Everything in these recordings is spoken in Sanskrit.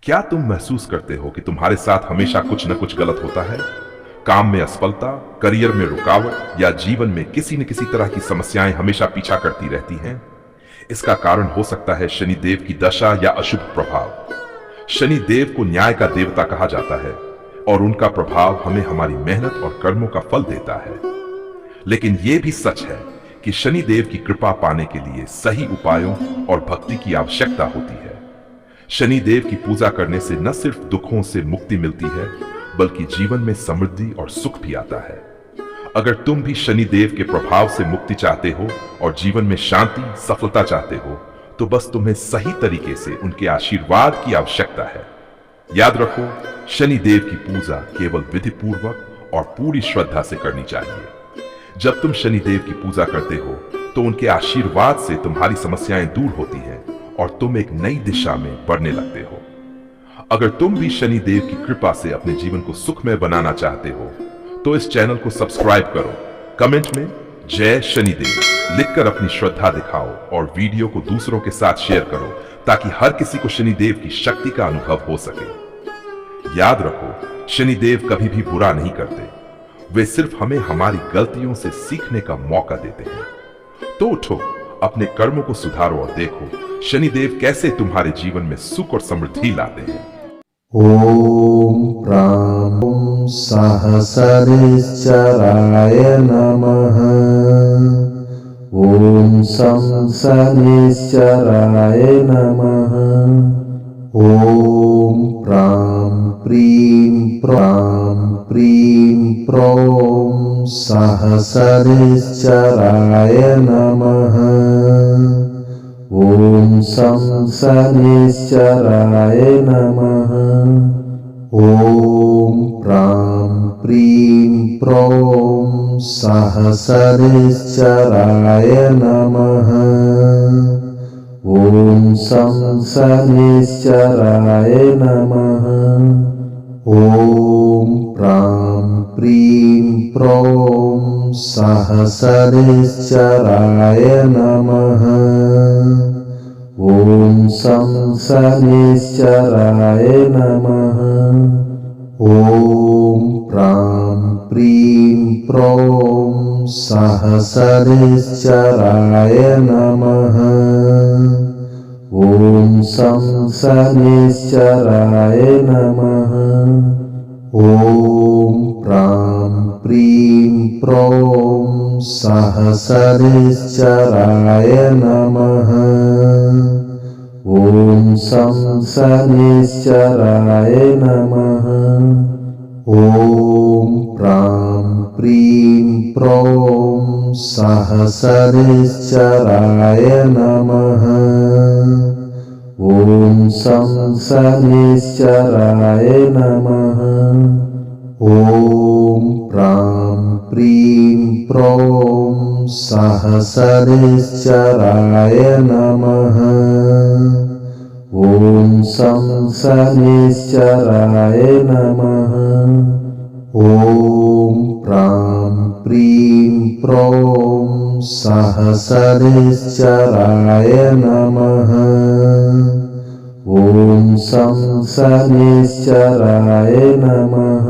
क्या तुम महसूस करते हो कि तुम्हारे साथ हमेशा कुछ न कुछ गलत होता है? काम में असफलता, करियर में रुकावट या जीवन में किसी न किसी तरह की समस्याएं हमेशा पीछा करती रहती हैं? इसका कारण हो सकता है शनिदेव की दशा या अशुभ प्रभाव। शनिदेव को न्याय का देवता कहा जाता है और उनका प्रभाव हमें हमारी मेहनत और कर्मों का फल देता है। लेकिन यह भी सच है कि शनिदेव की कृपा पाने के लिए सही उपायों और भक्ति की आवश्यकता होती है। शनिदेव की पूजा करने से न सिर्फ दुखों से मुक्ति मिलती है, बल्कि जीवन में समृद्धि और सुख भी आता है। अगर तुम भी शनिदेव के प्रभाव से मुक्ति चाहते हो और जीवन में शांति, सफलता चाहते हो, तो बस तुम्हें सही तरीके से उनके आशीर्वाद की आवश्यकता है। याद रखो, शनिदेव की पूजा केवल विधि पूर्वक और पूरी श्रद्धा से करनी चाहिए। जब तुम शनिदेव की पूजा करते हो, तो उनके आशीर्वाद से तुम्हारी समस्याएं दूर होती हैं और तुम एक नई दिशा में बढ़ने लगते हो। अगर तुम भी शनिदेव की कृपा से अपने जीवन को सुखमय बनाना चाहते हो, तो इस चैनल को सब्सक्राइब करो, कमेंट में जय शनिदेव लिखकर अपनी श्रद्धा दिखाओ और वीडियो को दूसरों के साथ शेयर करो, ताकि हर किसी को शनिदेव की शक्ति का अनुभव हो सके। याद रखो, शनिदेव कभी भी बुरा नहीं करते, वे सिर्फ हमें हमारी गलतियों से सीखने का मौका देते हैं। तो उठो, अपने कर्मों को सुधारो और देखो शनिदेव कैसे तुम्हारे जीवन में सुख और समृद्धि लाते हैं। ओम प्रां सहस्रेश्वराय नमः। ओम शं शनेश्वराय नमः। ओम प्रां प्रीं प्रौं सहस्रेश्वराय नमः। ओम शं शनेश्वराय नमः। ओम प्रां प्रीं प्रौं सहस्रेश्वराय नमः। ओम शं शनेश्वराय नमः। ओम प्रां प्रीं प्रौं सहस्रेश्वराय नमः। ओम शं शनेश्वराय नमः। ओम प्रां प्रीं प्रौं सहस्रेश्वराय नमः। ओम शं शनेश्वराय नमः। ओम प्रां प्रीं प्रौं सहस्रेश्वराय नमः। ओम शं शनेश्वराय नमः। ओम प्रां प्रीं प्रौं सहस्रेश्वराय नमः। ओम शं शनेश्वराय नमः। ओम प्रां प्रीं प्रौं सहस्रेश्वराय नमः। ओम शं शनेश्वराय नमः। ओम प्रां प्रीं प्रौं सहस्रेश्वराय नमः। ओम शं शनेश्वराय नमः।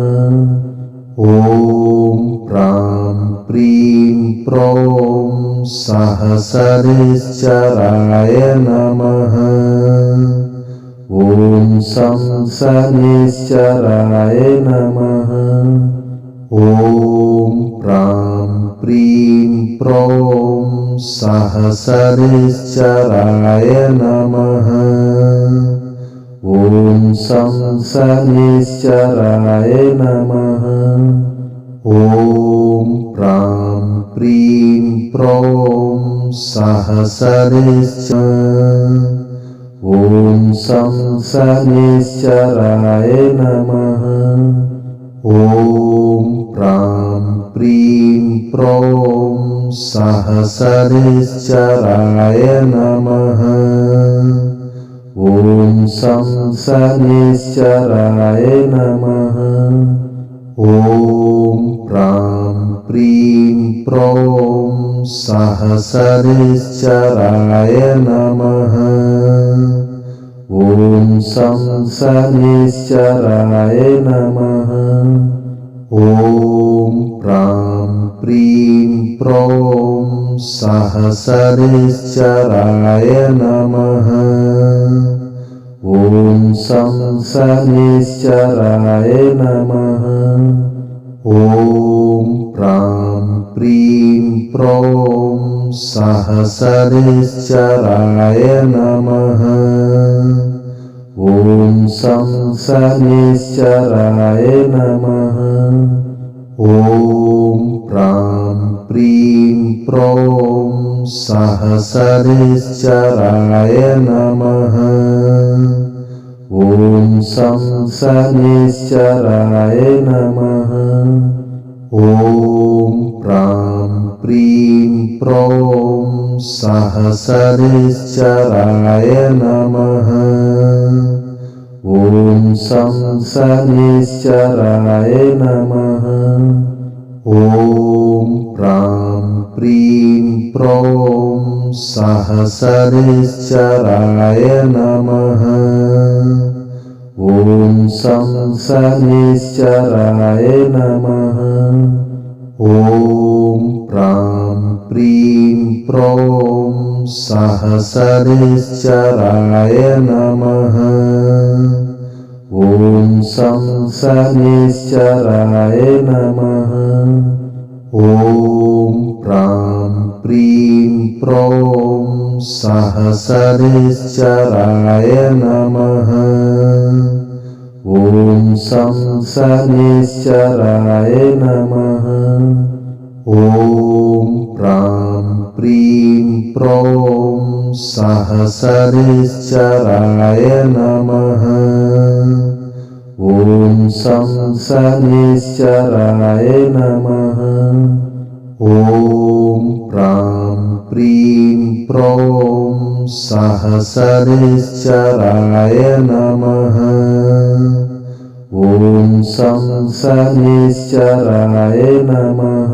ओम प्रां प्रीं प्रौं सहस्रेश्वराय नमः। ओम शं शनेश्वराय नमः। ओम प्रां प्रीं प्रौं सहस्रेश्वराय नमः। ओम शं शनेश्वराय नमः। ओम प्रां प्रीं प्रौं सहस्रेश्वराय। ओम शं शनेश्वराय नमः। ओम प्रां प्रीं प्रौं सहस्रेश्वराय नमः। ओम शं शनेश्वराय नमः। ओम प्रां प्रीं प्रौं सहस्रेश्वराय नमः। ॐ शं शनैश्चराय नमः। ॐ प्रां प्रीं प्रौं शनैश्चराय नमः। ॐ शं शनैश्चराय नमः। ॐ प्रां प्रीं प्रौं शनैश्चराय नमः। ॐ शं शनैश्चराय नमः। ॐ प्रां प्रीं प्रौं शनैश्चराय नमः। ॐ शं शनैश्चराय नमः। ॐ प्रां प्रीं प्रौं शनैश्चराय नमः। ॐ शं शनैश्चराय नमः। ॐ प्रां प्रीं प्रौं शनैश्चराय नमः। ॐ शं शनैश्चराय नमः। ॐ प्रां प्रीं प्रौं शनैश्चराय नमः। ॐ शं शनैश्चराय नमः। ॐ प्रां प्रीं प्रौं शनैश्चराय नमः। ॐ शं शनैश्चराय नमः। ॐ प्रां प्रीं प्रौं शनैश्चराय नमः। ॐ शं शनैश्चराय नमः। ॐ प्रां प्रीं प्रौं शनैश्चराय नमः। ॐ शं शनैश्चराय नमः।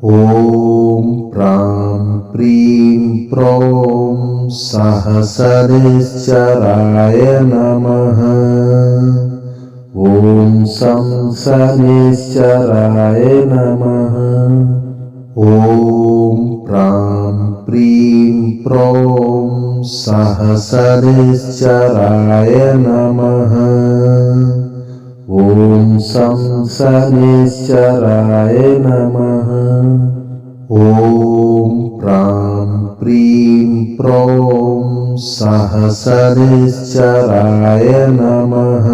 ॐ प्रां प्रीं प्रौं शनैश्चराय नमः। ॐ शं शनैश्चराय नमः। ॐ प्रां प्रीं प्रौं शनैश्चराय नमः। ॐ शं शनैश्चराय नमः। ॐ प्रां प्रीं प्रौं शनैश्चराय नमः।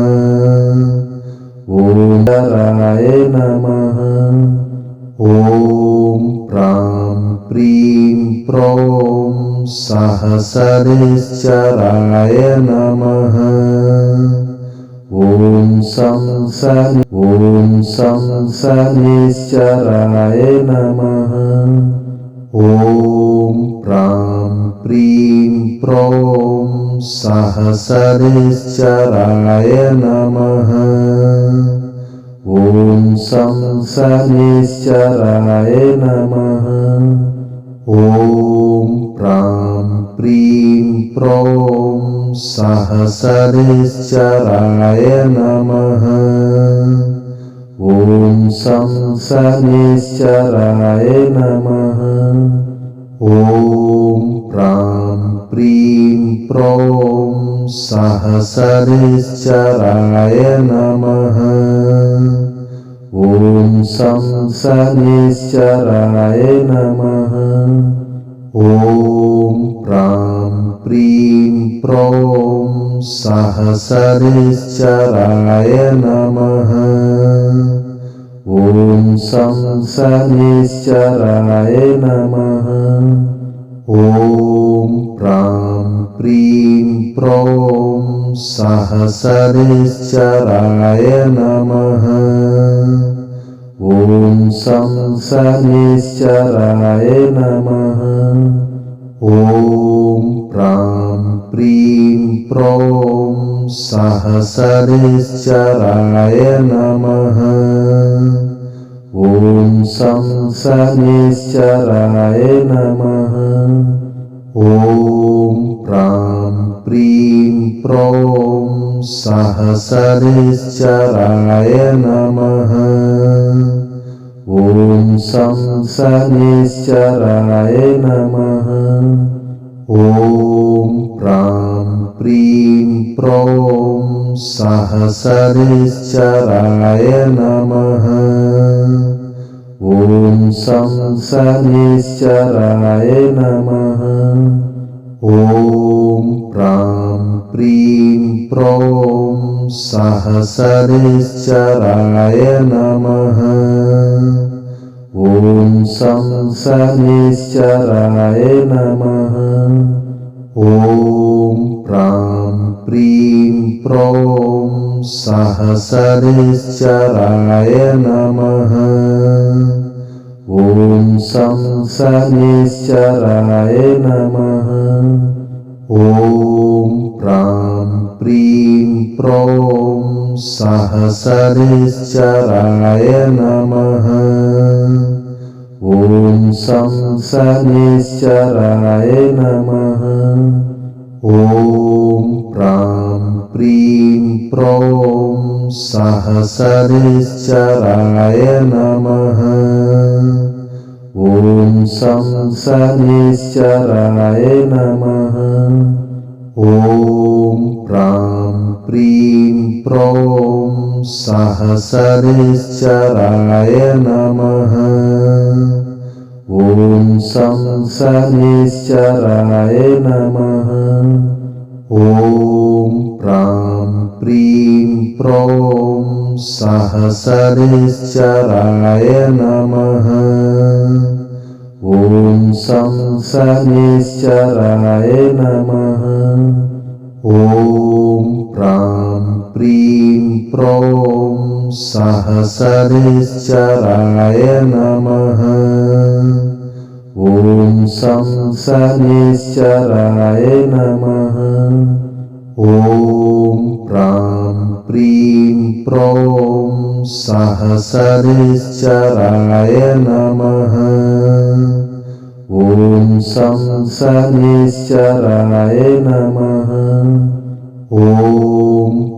ॐ शराय नमः। ॐ प्रां प्रीं प्रौं शनैश्चराय नमः। ॐ शं शनैश्चराय नमः। ॐ प्रां प्रीं प्रौं शनैश्चराय नमः। ॐ शं शनैश्चराय नमः। ॐ प्रां प्रीं प्रौं शनैश्चराय नमः। ॐ शं शनैश्चराय नमः। ॐ प्रां प्रीं प्रौं शनैश्चराय नमः। ॐ शं शनैश्चराय नमः। ॐ प्रां प्रीं प्रौं शनैश्चराय नमः। ॐ शं शनैश्चराय नमः। ॐ प्रां प्रीं प्रौं शनैश्चराय नमः। ॐ शं शनैश्चराय नमः। ॐ प्रां प्रीं प्रौं शनैश्चराय नमः। ॐ शं शनैश्चराय नमः। ॐ प्रां प्रीं प्रों सहसनिश्चराय नमः। ॐ सं शनिश्चराय नमः। ॐ प्रां प्रीं प्रों सहसनिश्चराय नमः। ॐ सं शनिश्चराय नमः। ॐ प्रां प्रीं प्रों सहसनिश्चराय नमः। ॐ सं शनिश्चराय नमः। ॐ प्रां प्रीं प्रों सहसनिश्चराय नमः। ॐ सं शनिश्चराय नमः। ॐ प्रां प्रीं प्रों सहसनिश्चराय नमः। ॐ सं शनिश्चराय नमः। ॐ प्रां प्रीं प्रों सहसनिश्चराय नमः। ॐ सं शनिश्चराय नमः। ॐ प्रां प्रीं प्रों सहसनिश्चराय नमः। ॐ सं शनिश्चराय नमः। ॐ प्रां प्रीं प्रों सहसनिश्चराय नमः। ॐ सं शनिश्चराय नमः। ॐ प्रां प्रीं प्रों सहसनिश्चराय नमः। ॐ सं शनिश्चराय नमः। ॐ प्रां प्रीं प्रों सहसनिश्चराय नमः। ॐ सं शनिश्चराय नमः। ॐ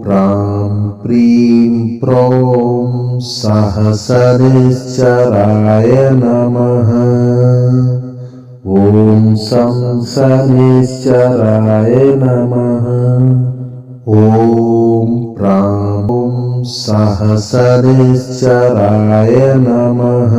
प्रां प्रीं प्रों सहसनिश्चराय नमः। ॐ सं शनिश्चराय नमः। ॐ प्रां सहसनिश्चराय नमः।